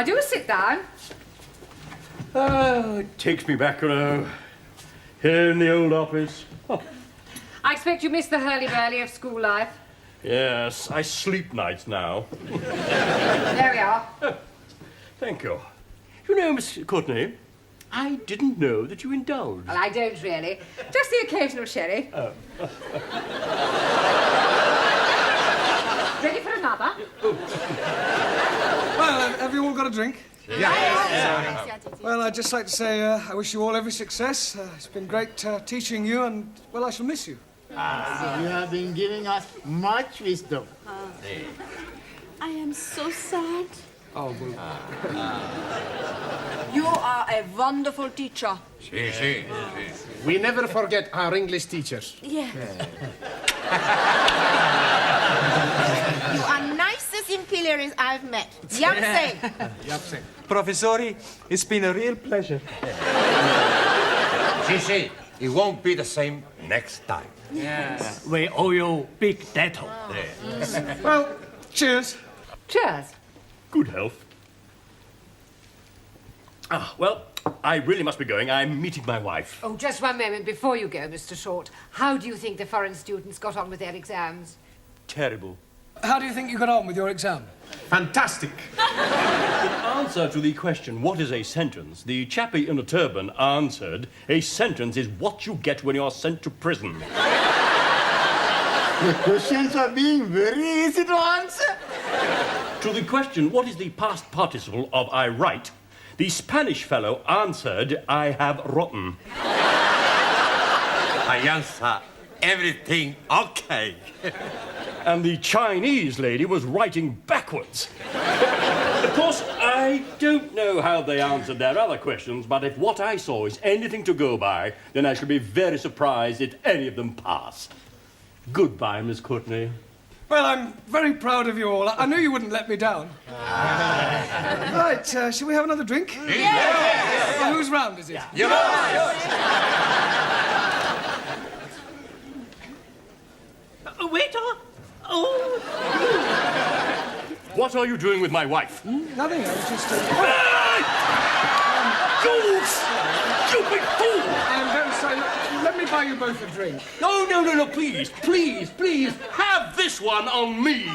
Do sit down. It takes me back, here in the old office. Oh. I expect you miss the hurly-burly of school life. Yes, I sleep nights now. There we are. Thank you. You know, Miss Courtney, I didn't know that you indulged. Well, I don't really. Just the occasional sherry. Oh. Ready for another? Well, have you all got a drink? Yeah. Well, I'd just like to say I wish you all every success. It's been great teaching you, and, well, I shall miss you. You have been giving us much wisdom. I am so sad. Oh, well. You are a wonderful teacher. We never forget our English teachers. Yeah. You are nicest imperials I've met. Yamse. Yamse. Professori, it's been a real pleasure. Gigi, it won't be the same next time. Yes. We owe you big debt. Well, cheers. Cheers. Good health. Well, I really must be going. I'm meeting my wife. Oh, just one moment before you go, Mr. Short. How do you think the foreign students got on with their exams? Terrible. How do you think you got on with your exam? Fantastic. In answer to the question, what is a sentence, the chappie in a turban answered, a sentence is what you get when you're sent to prison. The questions are being very easy to answer. To the question, what is the past participle of I write, the Spanish fellow answered, I have rotten. I answer everything okay. And the Chinese lady was writing backwards. Of course, I don't know how they answered their other questions, but if what I saw is anything to go by, then I shall be very surprised if any of them pass. Goodbye, Miss Courtney. Well, I'm very proud of you all. I knew you wouldn't let me down. Right, shall we have another drink? Yes. Well, whose round is it? Yours. Waiter! Oh! What are you doing with my wife? Nothing, I was just... You stupid fool! I'm very sorry. Let me buy you both a drink. No, please, have this one on me.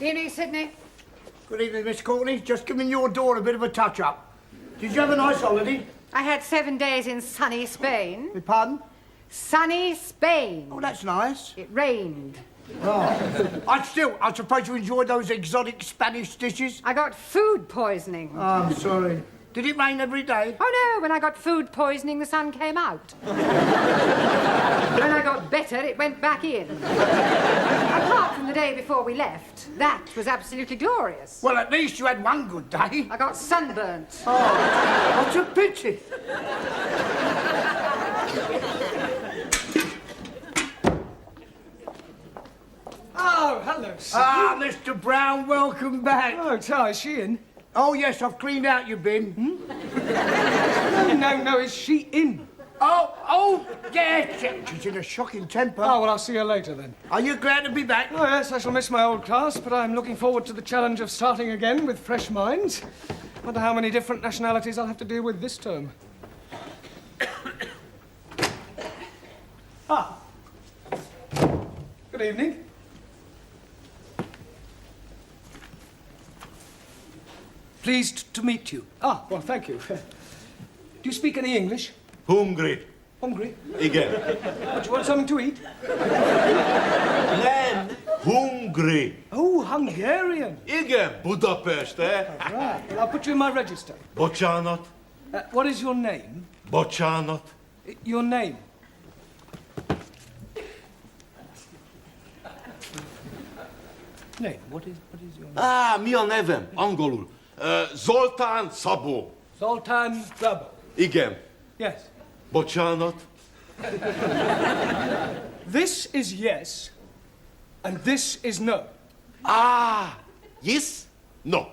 Evening, Sydney. Good evening, Miss Courtney. Just giving your door a bit of a touch-up. Did you have a nice holiday? I had 7 days in sunny Spain. Pardon? Sunny Spain. Oh, that's nice. It rained. Oh. I suppose you enjoyed those exotic Spanish dishes? I got food poisoning. Oh, I'm sorry. Did it rain every day? Oh, no. When I got food poisoning, the sun came out. When I got better, it went back in. Apart from the day before we left. That was absolutely glorious. Well, at least you had one good day. I got sunburnt. Oh, what's a pity? Oh, hello, sir. Ah, Mr. Brown, welcome back. Oh, Ty, is she in? Oh, yes, I've cleaned out your bin. No, is she in? Oh, yes. She's in a shocking temper. Oh, well, I'll see her later then. Are you glad to be back? Oh, yes, I shall miss my old class, but I'm looking forward to the challenge of starting again with fresh minds. Wonder how many different nationalities I'll have to deal with this term. Ah. Good evening. Pleased to meet you. Ah, well, thank you. Do you speak any English? Hungry. Hungry? Igen. What, you want something to eat? Nem. Hungry. Oh, Hungarian. Igen, Budapest, eh? Right. I'll put you in my register. Bocsánat. What is your name? Bocsánat. Your name? Name. What is your name? Mi a nevem? Angolul. Zoltán Szabó. Zoltán Szabó. Igen. Yes. Bocsánat. This is yes, and this is no. Yes? No.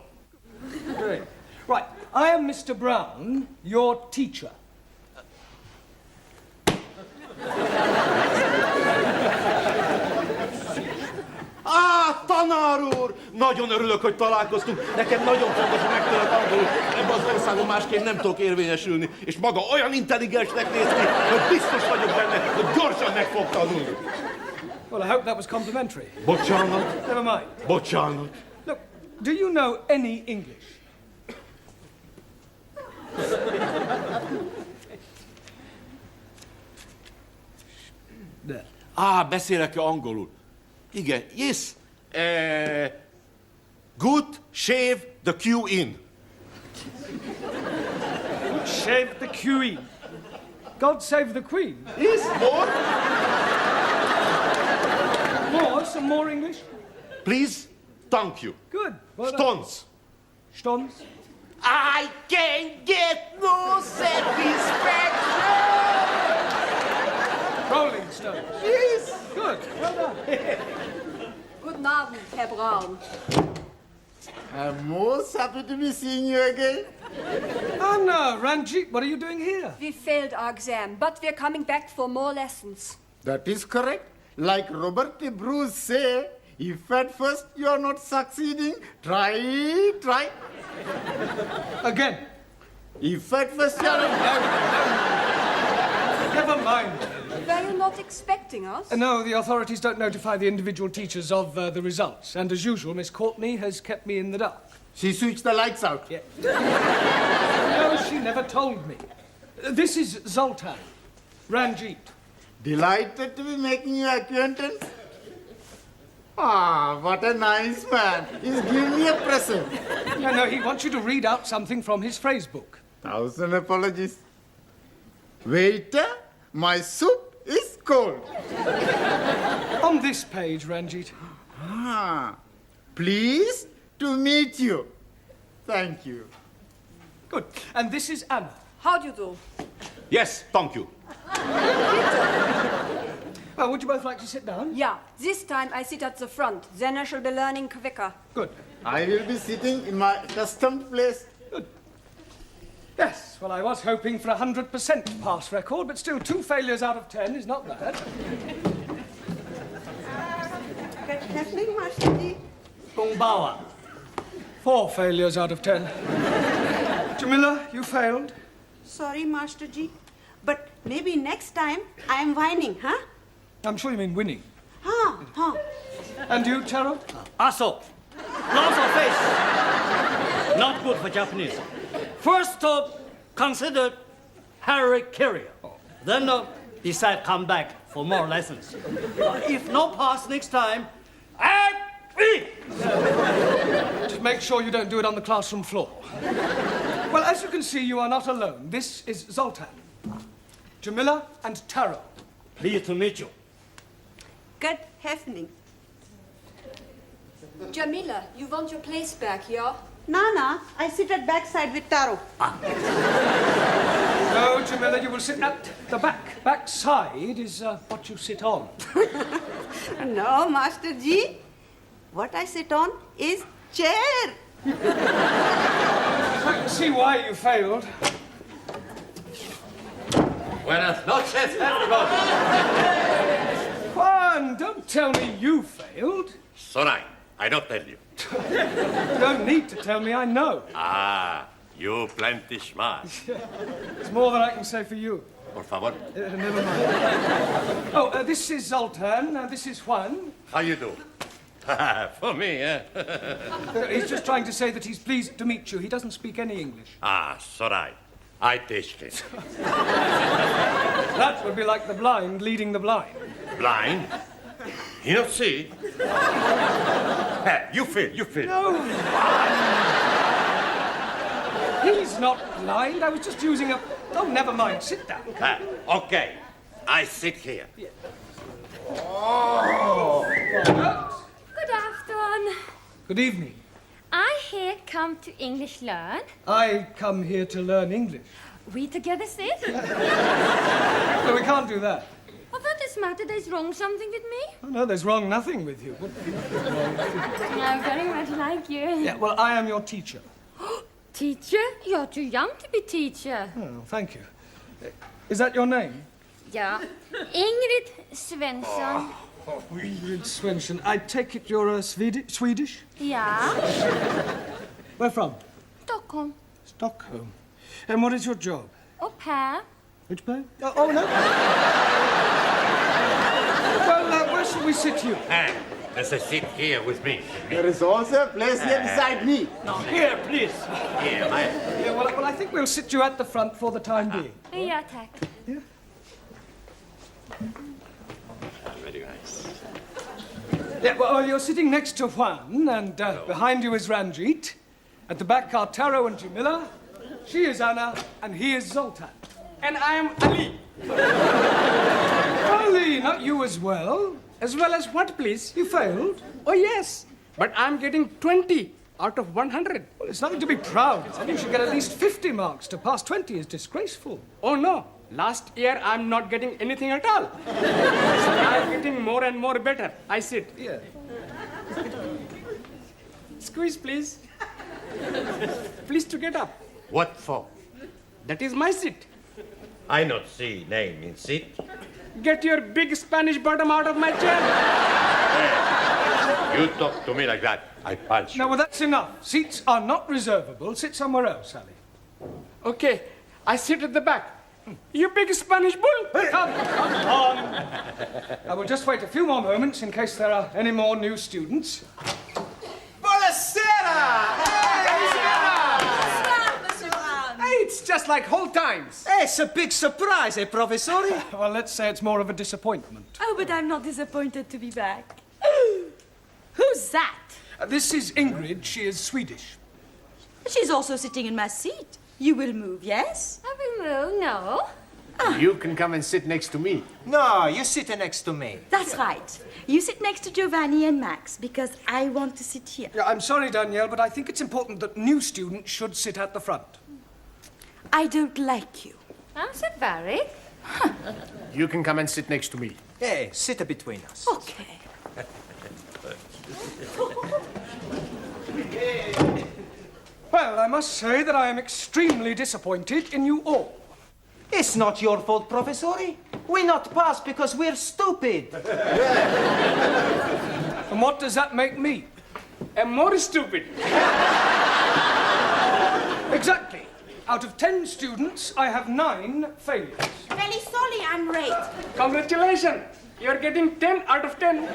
Great. Right. I am Mr. Brown, your teacher. Tanár úr! Nagyon örülök, hogy találkoztunk. Nekem nagyon fontos, hogy megtanulok angolul. Ebben az országban másként nem tudok érvényesülni. És maga olyan intelligensnek néz ki, hogy biztos vagyok benne, hogy gyorsan meg fog tanulni. Well, I hope that was complimentary. Bocsánat. Never mind. Bocsánat. Look, do you know any English? There. Beszélek-e angolul? Igen. Yes. Good shave the queue in. Shave the queen. God save the Queen. Yes, more? More? Some more English? Please, thank you. Good. Well done. Stons. Stons? I can't get no satisfaction. Rolling Stones. Yes. Good. Well done. Guten Abend, Herr Braun. I'm most happy to be seeing you again. Oh, no, Ranjit, what are you doing here? We failed our exam, but we're coming back for more lessons. That is correct. Like Robert de Bruce say, if at first you are not succeeding, try. Again. If at first you are not... Never mind. Were you not expecting us? No, the authorities don't notify the individual teachers of the results. And as usual, Miss Courtney has kept me in the dark. She switched the lights out. Yeah. No, she never told me. This is Zoltan. Ranjit. Delighted to be making your acquaintance. What a nice man. He's giving me a present. No, he wants you to read out something from his phrase book. 1,000 apologies. Waiter, my soup is cold. On this page, Ranjit. Pleased to meet you. Thank you. Good. And this is Anna. How do you do? Yes, thank you. Well, would you both like to sit down? Yeah, this time I sit at the front. Then I shall be learning quicker. Good. I will be sitting in my accustomed place. Good. Yes, well, I was hoping for a 100% pass record, but still 2 failures out of 10 is not bad. Good evening, Master Ji. Gongbawa. 4 failures out of 10. Jamila, you failed. Sorry, Master Ji. But maybe next time I am whining, huh? I'm sure you mean winning. Huh. And you, Taro? Also, lots of fish. Not good for Japanese. First, consider Harry Carrier. Then decide come back for more lessons. If no pass next time, Just make sure you don't do it on the classroom floor. Well, as you can see, you are not alone. This is Zoltan, Jamila, and Taro. Pleased to meet you. Good evening. Jamila, you want your place back here? Nana, I sit at backside with Taro. No, Jamila, you will sit at the back. Backside is what you sit on. No, Master Ji. What I sit on is chair. I can see why you failed. Buenas noches, everybody. Juan, don't tell me you failed. Sorry, I don't tell you. You don't need to tell me, I know. Ah, you plenty smart. It's more than I can say for you. Por favor. Never mind. Oh, this is Zoltan, and this is Juan. How you do? For me, eh? He's just trying to say that he's pleased to meet you. He doesn't speak any English. Ah, sorry. I teach him. That would be like the blind leading the blind. Blind? You don't see? You feel. No. He's not blind. I was just using a... Oh, never mind. Sit down. Okay. I sit here. Oh. Good afternoon. Good evening. I here come to English learn. I come here to learn English. We together sit. No, we can't do that. Oh, what is matter? There's wrong something with me? Oh, no, there's wrong nothing with you. I very much like you. Yeah, well, I am your teacher. Teacher? You're too young to be teacher. Oh, thank you. Is that your name? Yeah. Ingrid Svensson. Oh, Ingrid Svensson. I take it you're Swedish? Yeah. Where from? Stockholm. Stockholm. And what is your job? Au pair. Which pair? Oh, no. Well, where shall we sit here? Let's sit here with me. There is also a place here beside me. Now, here, please. Here, Yeah, well, I think we'll sit you at the front for the time being. Yeah, tack. Yeah. Very nice. Yeah, well, you're sitting next to Juan, and behind you is Ranjit. At the back are Taro and Jamila. She is Anna, and he is Zoltan. And I am Ali. Ali, not you as well. As well as what, please? You failed. Oh, yes. But I'm getting 20 out of 100. Well, it's nothing to be proud of. You should get at least 50 marks. To pass 20 is disgraceful. Oh, no. Last year, I'm not getting anything at all. So I'm getting more and more better. I sit. Yeah. Squeeze, please. Please to get up. What for? That is my seat. I not see name in seat. Get your big Spanish bottom out of my chair. You talk to me like that, I punch you. No, well, that's enough. Seats are not reservable. Sit somewhere else, Ali. Okay, I sit at the back. You big Spanish bull. Come on. I will just wait a few more moments in case there are any more new students. Buonasera! Hey, it's just like old times. Hey, it's a big surprise, eh, Professore? Well, let's say it's more of a disappointment. Oh, but I'm not disappointed to be back. Who's that? This is Ingrid. She is Swedish. She's also sitting in my seat. You will move, yes? I will move, no. You can come and sit next to me. No, you sit next to me. That's right. You sit next to Giovanni and Max, because I want to sit here. Yeah, I'm sorry, Danielle, but I think it's important that new students should sit at the front. I don't like you. I'm so very. You can come and sit next to me. Hey, sit between us. Okay. Well, I must say that I am extremely disappointed in you all. It's not your fault, Professore. We not pass because we're stupid. And what does that make me? And more stupid. Exactly. Out of 10 students, I have 9 failures. Very sorry, I'm late. Congratulations. You're getting 10 out of 10.